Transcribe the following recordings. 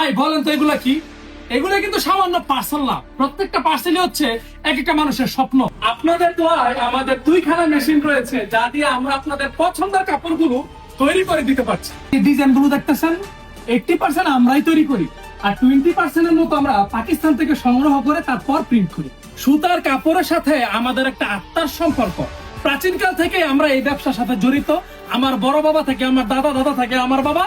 ভাই বলেন তো এগুলা কি? এগুলো কিন্তু সামান্য পার্সেল না, প্রত্যেকটা পার্সেলই হচ্ছে এক একটা মানুষের স্বপ্ন। আপনাদের দোয়ায় আমাদের 2খানা মেশিন রয়েছে, যা দিয়ে আমরা আপনাদের পছন্দের কাপড়গুলো তৈরি করে দিতে পারছি। এই ডিজাইনগুলো দেখতেছেন 80% আমরাই তৈরি করি, আর 20% এর মতো আমরা পাকিস্তান থেকে সংগ্রহ করে তারপর প্রিন্ট করি। সুতার কাপড়ের সাথে আমাদের একটা আত্মার সম্পর্ক। প্রাচীনকাল থেকে আমরা এই ব্যবসার সাথে জড়িত। আমার বড় বাবা থেকে, আমার দাদা দাদা থেকে আমার বাবা,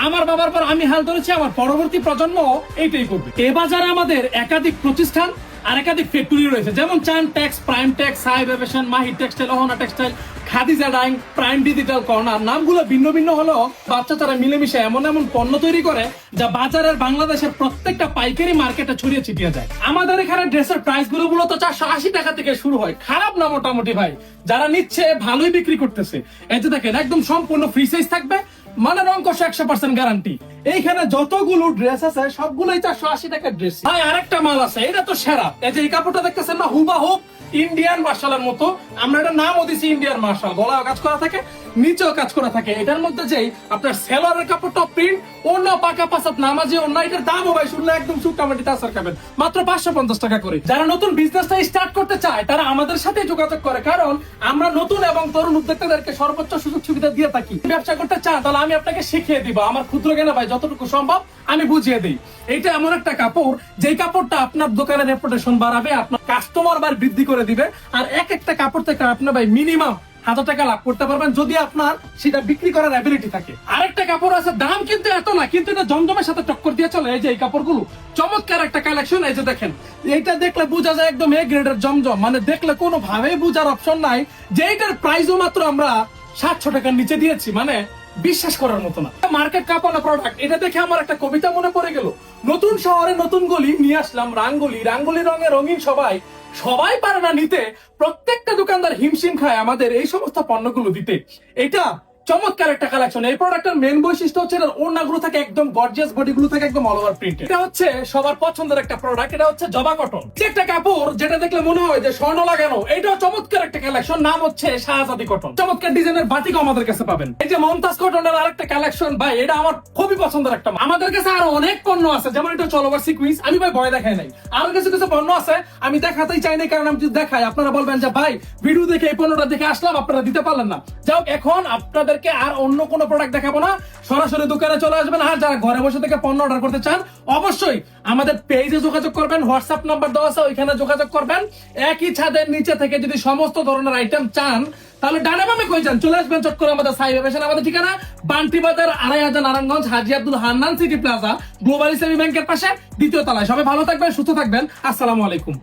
আমার বাবার পর আমি হাল ধরেছি, আমার পরবর্তী প্রজন্ম এইটাই করবে। এ বাজারে আমাদের একাধিক প্রতিষ্ঠান আর একাধিক ফ্যাক্টরি রয়েছে, যেমন Chan Tex, Prime Tex, Saheb Aviation, Mahi Textile, Ahona Textile, Khadija Dyeing, Prime Digital Corner. নামগুলো ভিন্ন ভিন্ন হলেও বাচ্চা তারা মিলেমিশে এমন এমন পণ্য তৈরি করে যা বাজারের বাংলাদেশের প্রত্যেকটা পাইকারি মার্কেটে ছড়িয়ে ছিটিয়ে যায়। আমাদের এখানে ড্রেসের প্রাইস গুলো মূলত 480 টাকা থেকে শুরু হয়। খারাপ না মোটামুটি ভাই, যারা নিচ্ছে ভালোই বিক্রি করতেছে। এই যে দেখেন, একদম সম্পূর্ণ ফ্রি সাইজ থাকবে, মানে রং কষে 100% গ্যারান্টি। এইখানে যতগুলো ড্রেস আছে সবগুলোই 480 টাকার ড্রেস। ভাই আরেকটা মাল আছে, এটা তো সেরা। এই যে এই কাপড়টা দেখতেছেন না, হুবাহুব ইন্ডিয়ান মার্শালের মতো। আমরা এটা নামও দিছি ইন্ডিয়ান মার্শাল। গলায় কাজ করা থাকে, নিচেও কাজ করা থাকে। এটার মধ্যে যেই আপনার সেলরের কাপড়টা প্রিন্ট, অন্য পাকা পাসাত নামাজি অন্য। এটার দামও ভাই শুনলে একদম সুকামাটি তাসার খাবেন, মাত্র 550 টাকা করে। যারা নতুন বিজনেসটা স্টার্ট করতে চায় তারা আমাদের সাথে যোগাযোগ করে, কারণ আমরা নতুন এবং তরুণ উদ্যোক্তাদেরকে সর্বোচ্চ সুযোগ সুবিধা দিয়ে থাকি। ব্যবসা করতে চান তাহলে আমি আপনাকে শিখিয়ে দিব, আমার ক্ষুদ্র জ্ঞানে ভাই যতটুকু সম্ভব আমি বুঝিয়ে দিই। এটা এমন একটা কাপড়, যেই কাপড়টা আপনার দোকানের রেপুটেশন বাড়াবে, আপনার কাস্টমার বার বৃদ্ধি করে দিবে। আর এক একটা কাপড় থেকে আপনার ভাই মিনিমাম 1000 টাকা লাভ করতে পারবেন, যদি আপনার সেটা বিক্রি করার অ্যাবিলিটি থাকে। আরেকটা কাপড় আছে, দাম কিন্তু এত না, কিন্তু এটা জমজমের সাথে টক্কর দিয়ে চলে। এই যে এই কাপড়গুলো চমৎকার একটা কালেকশন। এই যে দেখেন, এইটা দেখলে বোঝা যায় একদম এ গ্রেডের জমজম, মানে দেখলে কোনো ভাবেই বোঝার অপশন নাই যে এটার প্রাইসও মাত্র আমরা 700 টাকার নিচে দিয়েছি, মানে বিশ্বাস করার মতো না। মার্কেট কাঁপানো প্রোডাক্ট। এটা দেখে আমার একটা কবিতা মনে পড়ে গেল। নতুন শহরে নতুন গলি নিয়ে আসলাম রাঙ্গুলি, রাঙ্গুলি রঙে রঙিন সবাই, সবাই পারে না নিতে। প্রত্যেকটা দোকানদার হিমশিম খায় আমাদের এই সমস্ত পণ্যগুলো দিতে। এটা চমৎকার একটা কালেকশন। এই প্রোডাক্টের মেন বৈশিষ্ট্য হচ্ছে এর ওড়নাগুলো থাকে একদম গর্জিয়াস, বডিগুলো থাকে একদম অল ওভার প্রিন্টেড। এটা হচ্ছে সবার পছন্দের একটা প্রোডাক্ট। এটা হচ্ছে জবা কটন। একটা কাপড় যেটা দেখলে মনে হয় যে স্বর্ণ লাগানো। এটাও চমৎকার একটা কালেকশন, নাম হচ্ছে শাহজাদি কটন। চমৎকার ডিজাইনের বাটিক আমাদের কাছে পাবেন। এই যে মমতাজ কটনের আরেকটা কালেকশন, ভাই এটা আমার খুবই পছন্দের একটা। আমাদের কাছে আরো অনেক পণ্য আছে, যেমন এটা চলোবার সিকুইন্স। আমি ভাই ভয় দেখাই নাই, আরো কিছু কিছু পণ্য আছে আমি দেখাতেই চাই না, কারণ আমি যদি দেখাই আপনারা বলবেন যে ভাই ভিডিও দেখে এই পণ্যটা দেখে আসলাম, আপনারা দিতে পারলেন না। যাও, এখন আপনাদেরকে আর অন্য কোনো প্রোডাক্ট দেখাবো না, সরাসরি দোকানে চলে আসবেন। আর যারা ঘরে বসে থেকে পণ্য অর্ডার করতে চান অবশ্যই আমাদের পেজে যোগাযোগ করবেন, হোয়াটসঅ্যাপ নাম্বার দেওয়া আছে, ওইখানে যোগাযোগ করবেন। একই ছাদের নিচে থেকে যদি সমস্ত ধরনের আইটেম চান তাহলে ডানে বামে কই যান, চলে আসবেন চট করে আমাদের সাইব এভিয়েশন। আমাদের ঠিকানা বান্টি বাজার 2500 Narayanganj, Haji Abdul Hannan city plaza, global Islami ব্যাংকের পাশে 2য় তলায়। সবাই ভালো থাকবেন, সুস্থ থাকবেন। আসসালামু আলাইকুম।